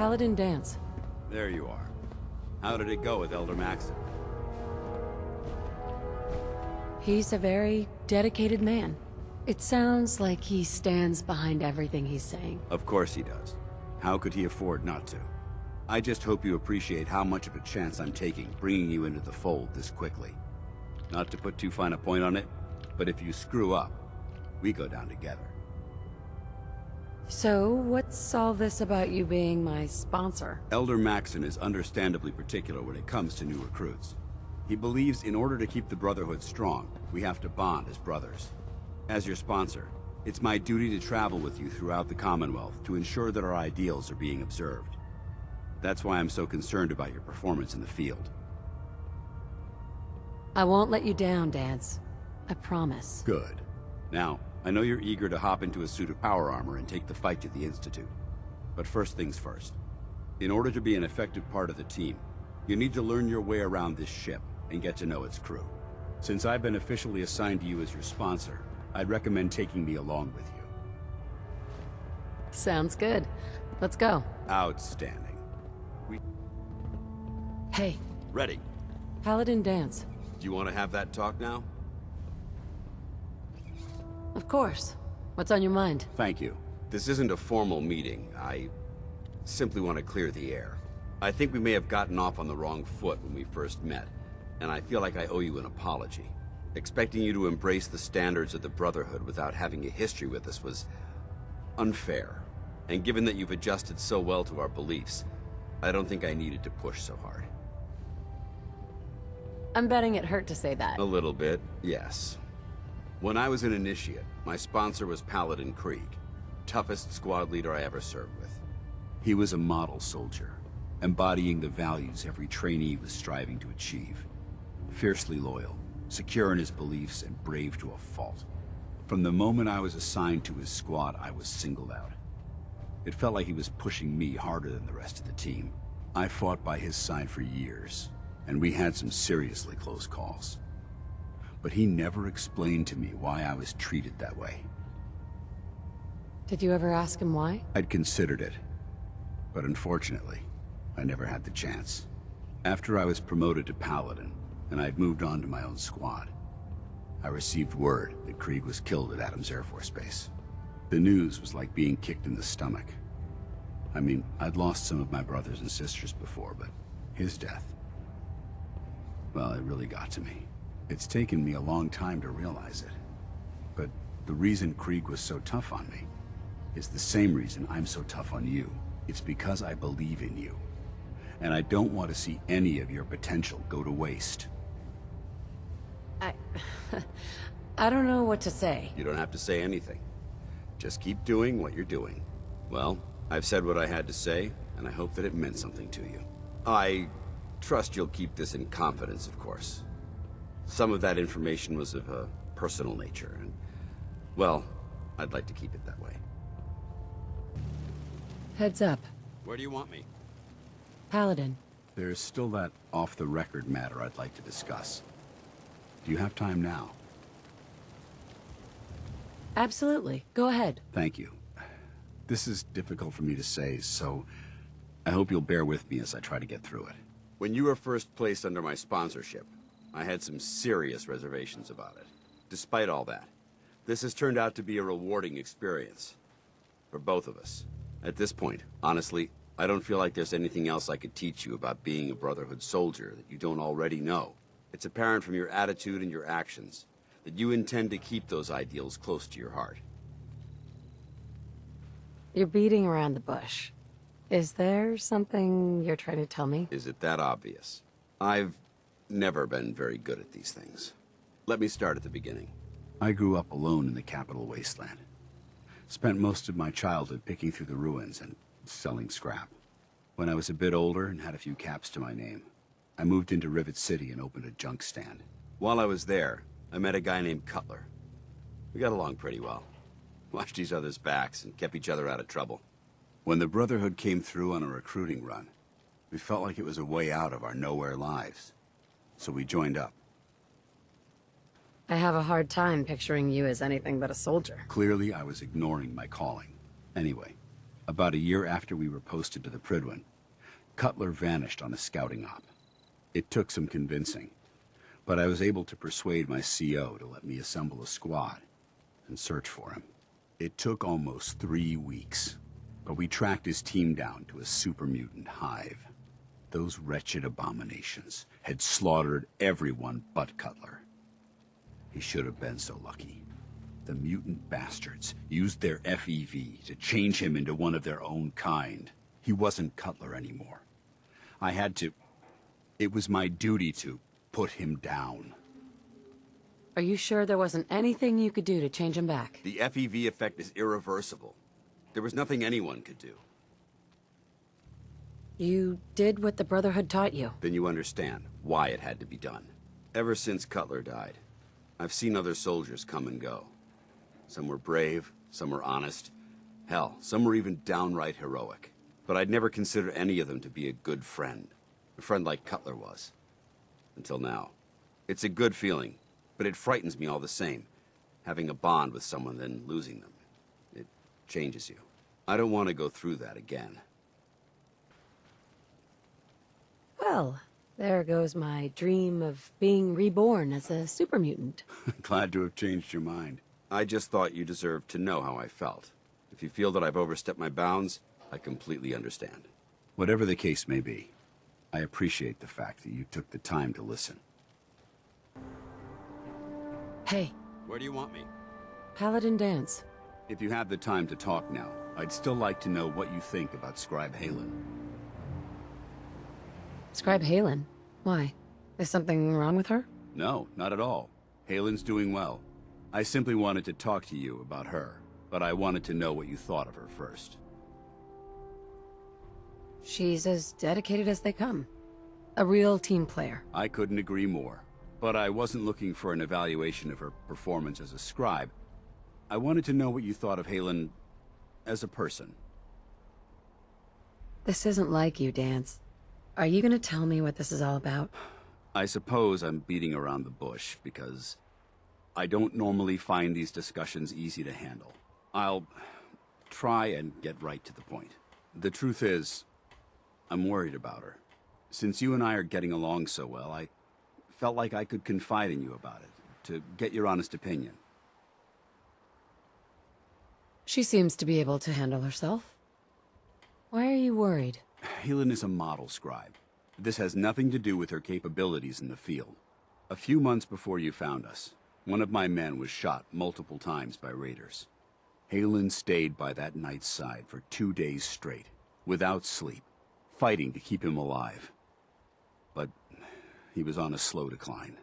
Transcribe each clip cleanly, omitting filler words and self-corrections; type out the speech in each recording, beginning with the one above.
Paladin Danse. There you are. How did it go with Elder Maxon? He's a very dedicated man. It sounds like he stands behind everything he's saying. Of course he does. How could he afford not to? I just hope you appreciate how much of a chance I'm taking, bringing you into the fold this quickly. Not to put too fine a point on it, but if you screw up, we go down together. So, what's all this about you being my sponsor? Elder Maxon is understandably particular when it comes to new recruits. He believes in order to keep the Brotherhood strong, we have to bond as brothers. As your sponsor, it's my duty to travel with you throughout the Commonwealth to ensure that our ideals are being observed. That's why I'm so concerned about your performance in the field. I won't let you down, Danse. I promise. Good. Now, I know you're eager to hop into a suit of power armor and take the fight to the Institute. But first things first. In order to be an effective part of the team, you need to learn your way around this ship and get to know its crew. Since I've been officially assigned to you as your sponsor, I'd recommend taking me along with you. Sounds good. Let's go. Outstanding. Hey, Ready. Paladin Danse. Do you want to have that talk now? Of course. What's on your mind? Thank you. This isn't a formal meeting. I simply want to clear the air. I think we may have gotten off on the wrong foot when we first met, and I feel like I owe you an apology. Expecting you to embrace the standards of the Brotherhood without having a history with us was unfair. And given that you've adjusted so well to our beliefs, I don't think I needed to push so hard. I'm betting it hurt to say that. A little bit, yes. When I was an initiate, my sponsor was Paladin Krieg, toughest squad leader I ever served with. He was a model soldier, embodying the values every trainee was striving to achieve. Fiercely loyal, secure in his beliefs, and brave to a fault. From the moment I was assigned to his squad, I was singled out. It felt like he was pushing me harder than the rest of the team. I fought by his side for years, and we had some seriously close calls. But he never explained to me why I was treated that way. Did you ever ask him why? I'd considered it, but unfortunately, I never had the chance. After I was promoted to Paladin, and I'd moved on to my own squad, I received word that Krieg was killed at Adams Air Force Base. The news was like being kicked in the stomach. I mean, I'd lost some of my brothers and sisters before, but his death, well, it really got to me. It's taken me a long time to realize it. But the reason Krieg was so tough on me is the same reason I'm so tough on you. It's because I believe in you. And I don't want to see any of your potential go to waste. I don't know what to say. You don't have to say anything. Just keep doing what you're doing. Well, I've said what I had to say, and I hope that it meant something to you. I trust you'll keep this in confidence, of course. Some of that information was of a personal nature, and, well, I'd like to keep it that way. Heads up. Where do you want me? Paladin. There's still that off-the-record matter I'd like to discuss. Do you have time now? Absolutely. Go ahead. Thank you. This is difficult for me to say, so I hope you'll bear with me as I try to get through it. When you were first placed under my sponsorship, I had some serious reservations about it. Despite all that, this has turned out to be a rewarding experience. For both of us. At this point, honestly, I don't feel like there's anything else I could teach you about being a Brotherhood soldier that you don't already know. It's apparent from your attitude and your actions that you intend to keep those ideals close to your heart. You're beating around the bush. Is there something you're trying to tell me? Is it that obvious? I've never been very good at these things. Let me start at the beginning. I grew up alone in the capital wasteland. Spent most of my childhood picking through the ruins and selling scrap. When I was a bit older and had a few caps to my name, I moved into Rivet City and opened a junk stand. While I was there, I met a guy named Cutler. We got along pretty well. Watched each other's backs and kept each other out of trouble. When the Brotherhood came through on a recruiting run, we felt like it was a way out of our nowhere lives. So we joined up. I have a hard time picturing you as anything but a soldier. Clearly, I was ignoring my calling. Anyway, About a year after we were posted to the Prydwen, Cutler vanished on a scouting op. It took some convincing, but I was able to persuade my CO to let me assemble a squad and search for him. It took almost 3 weeks, but we tracked his team down to a super mutant hive. Those wretched abominations had slaughtered everyone but Cutler. He should have been so lucky. The mutant bastards used their FEV to change him into one of their own kind. He wasn't Cutler anymore. I had to... It was my duty to put him down. Are you sure there wasn't anything you could do to change him back? The FEV effect is irreversible. There was nothing anyone could do. You did what the Brotherhood taught you. Then you understand why it had to be done. Ever since Cutler died, I've seen other soldiers come and go. Some were brave, some were honest. Hell, some were even downright heroic. But I'd never considered any of them to be a good friend. A friend like Cutler was. Until now. It's a good feeling, but it frightens me all the same. Having a bond with someone, then losing them. It changes you. I don't want to go through that again. Well, there goes my dream of being reborn as a super mutant. Glad to have changed your mind. I just thought you deserved to know how I felt. If you feel that I've overstepped my bounds, I completely understand. Whatever the case may be, I appreciate the fact that you took the time to listen. Hey, Where do you want me? Paladin Danse. If you have the time to talk now, I'd still like to know what you think about Scribe Halen. Scribe Halen. Why? Is something wrong with her? No, not at all. Halen's doing well. I simply wanted to talk to you about her, but I wanted to know what you thought of her first. She's as dedicated as they come. A real team player. I couldn't agree more. But I wasn't looking for an evaluation of her performance as a scribe. I wanted to know what you thought of Halen as a person. This isn't like you, Danse. Are you gonna tell me what this is all about? I suppose I'm beating around the bush because I don't normally find these discussions easy to handle. I'll try and get right to the point. The truth is, I'm worried about her. Since you and I are getting along so well, I felt like I could confide in you about it, to get your honest opinion. She seems to be able to handle herself. Why are you worried? Helen is a model scribe. This has nothing to do with her capabilities in the field. A few months before you found us, one of my men was shot multiple times by raiders. Halen stayed by that knight's side for 2 days straight, without sleep, fighting to keep him alive. But he was on a slow decline.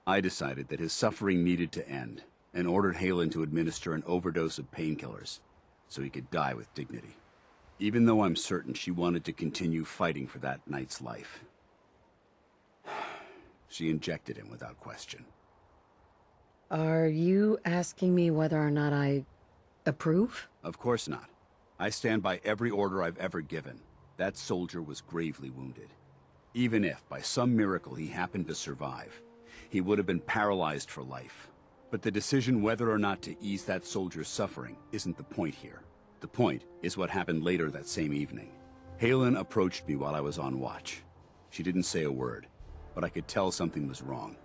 I decided that his suffering needed to end, and ordered Halen to administer an overdose of painkillers, so he could die with dignity. Even though I'm certain she wanted to continue fighting for that knight's life. She injected him without question. Are you asking me whether or not I approve? Of course not. I stand by every order I've ever given. That soldier was gravely wounded. Even if, by some miracle, he happened to survive, he would have been paralyzed for life. But the decision whether or not to ease that soldier's suffering isn't the point here. The point is what happened later that same evening. Halen approached me while I was on watch. She didn't say a word, but I could tell something was wrong.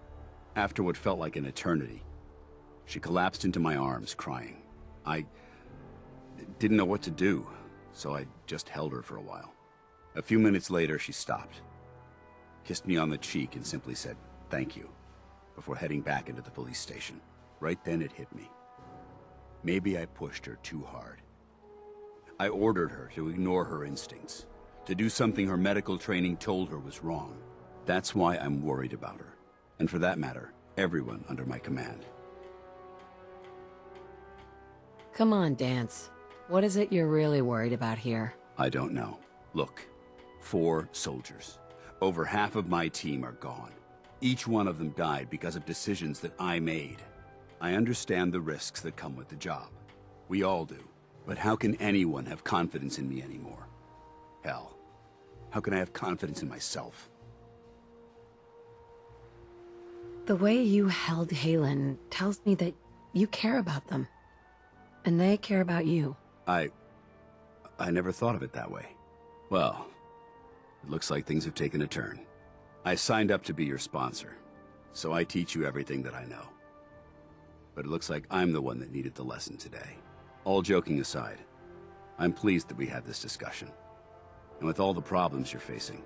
After what felt like an eternity, she collapsed into my arms, crying. I didn't know what to do, so I just held her for a while. A few minutes later, she stopped, kissed me on the cheek, and simply said, "Thank you," before heading back into the police station. Right then it hit me. Maybe I pushed her too hard. I ordered her to ignore her instincts, to do something her medical training told her was wrong. That's why I'm worried about her, and for that matter, everyone under my command. Come on, Danse. What is it you're really worried about here? I don't know. Look, 4 soldiers. Over half of my team are gone. Each one of them died because of decisions that I made. I understand the risks that come with the job. We all do. But how can anyone have confidence in me anymore? Hell, how can I have confidence in myself? The way you held Halen tells me that you care about them. And they care about you. I never thought of it that way. Well, it looks like things have taken a turn. I signed up to be your sponsor, so I teach you everything that I know. But it looks like I'm the one that needed the lesson today. All joking aside, I'm pleased that we had this discussion. And with all the problems you're facing,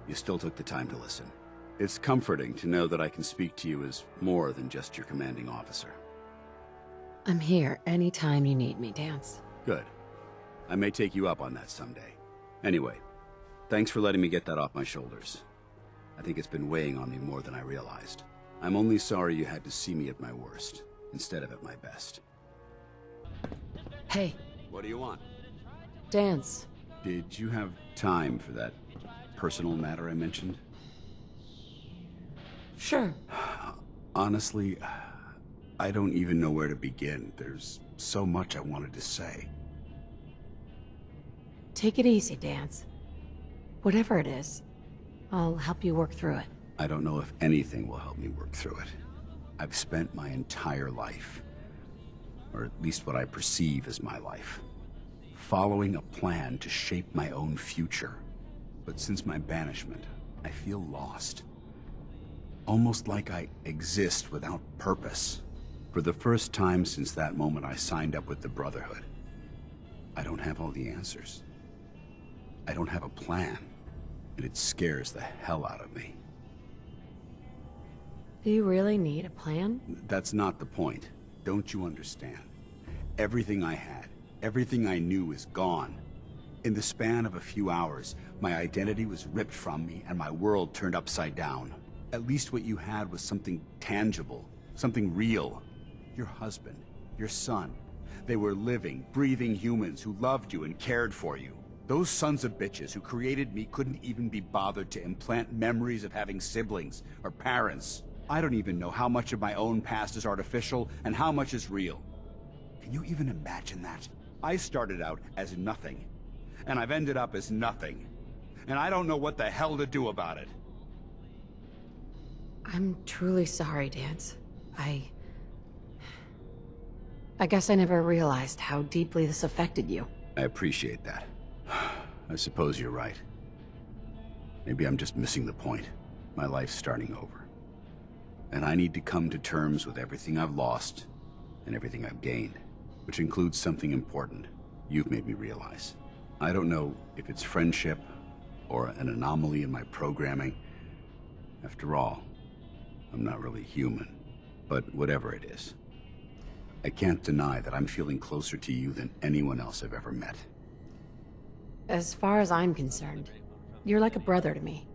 you still took the time to listen. It's comforting to know that I can speak to you as more than just your commanding officer. I'm here anytime you need me, Danse. Good. I may take you up on that someday. Anyway, thanks for letting me get that off my shoulders. I think it's been weighing on me more than I realized. I'm only sorry you had to see me at my worst, instead of at my best. Hey, What do you want? Danse. Did you have time for that personal matter I mentioned? Sure. Honestly, I don't even know where to begin. There's so much I wanted to say. Take it easy, Danse. Whatever it is, I'll help you work through it. I don't know if anything will help me work through it. I've spent my entire life, or at least what I perceive as my life, following a plan to shape my own future. But since my banishment, I feel lost. Almost like I exist without purpose. For the first time since that moment I signed up with the Brotherhood, I don't have all the answers. I don't have a plan, and it scares the hell out of me. Do you really need a plan? That's not the point. Don't you understand? Everything I had, everything I knew is gone. In the span of a few hours, my identity was ripped from me and my world turned upside down. At least what you had was something tangible, something real. Your husband, your son. They were living, breathing humans who loved you and cared for you. Those sons of bitches who created me couldn't even be bothered to implant memories of having siblings or parents. I don't even know how much of my own past is artificial and how much is real. Can you even imagine that? I started out as nothing, and I've ended up as nothing. And I don't know what the hell to do about it. I'm truly sorry, Danse. I guess I never realized how deeply this affected you. I appreciate that. I suppose you're right. Maybe I'm just missing the point. My life's starting over. And I need to come to terms with everything I've lost and everything I've gained, which includes something important you've made me realize. I don't know if it's friendship or an anomaly in my programming. After all, I'm not really human, but whatever it is, I can't deny that I'm feeling closer to you than anyone else I've ever met. As far as I'm concerned, you're like a brother to me.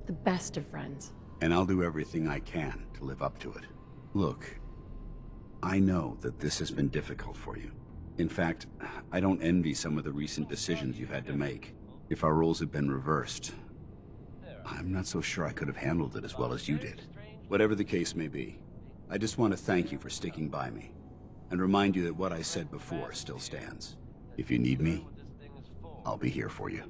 The best of friends. And I'll do everything I can to live up to it. Look, I know that this has been difficult for you. In fact, I don't envy some of the recent decisions you've had to make. If our roles had been reversed, I'm not so sure I could have handled it as well as you did. Whatever the case may be, I just want to thank you for sticking by me, and remind you that what I said before still stands. If you need me, I'll be here for you.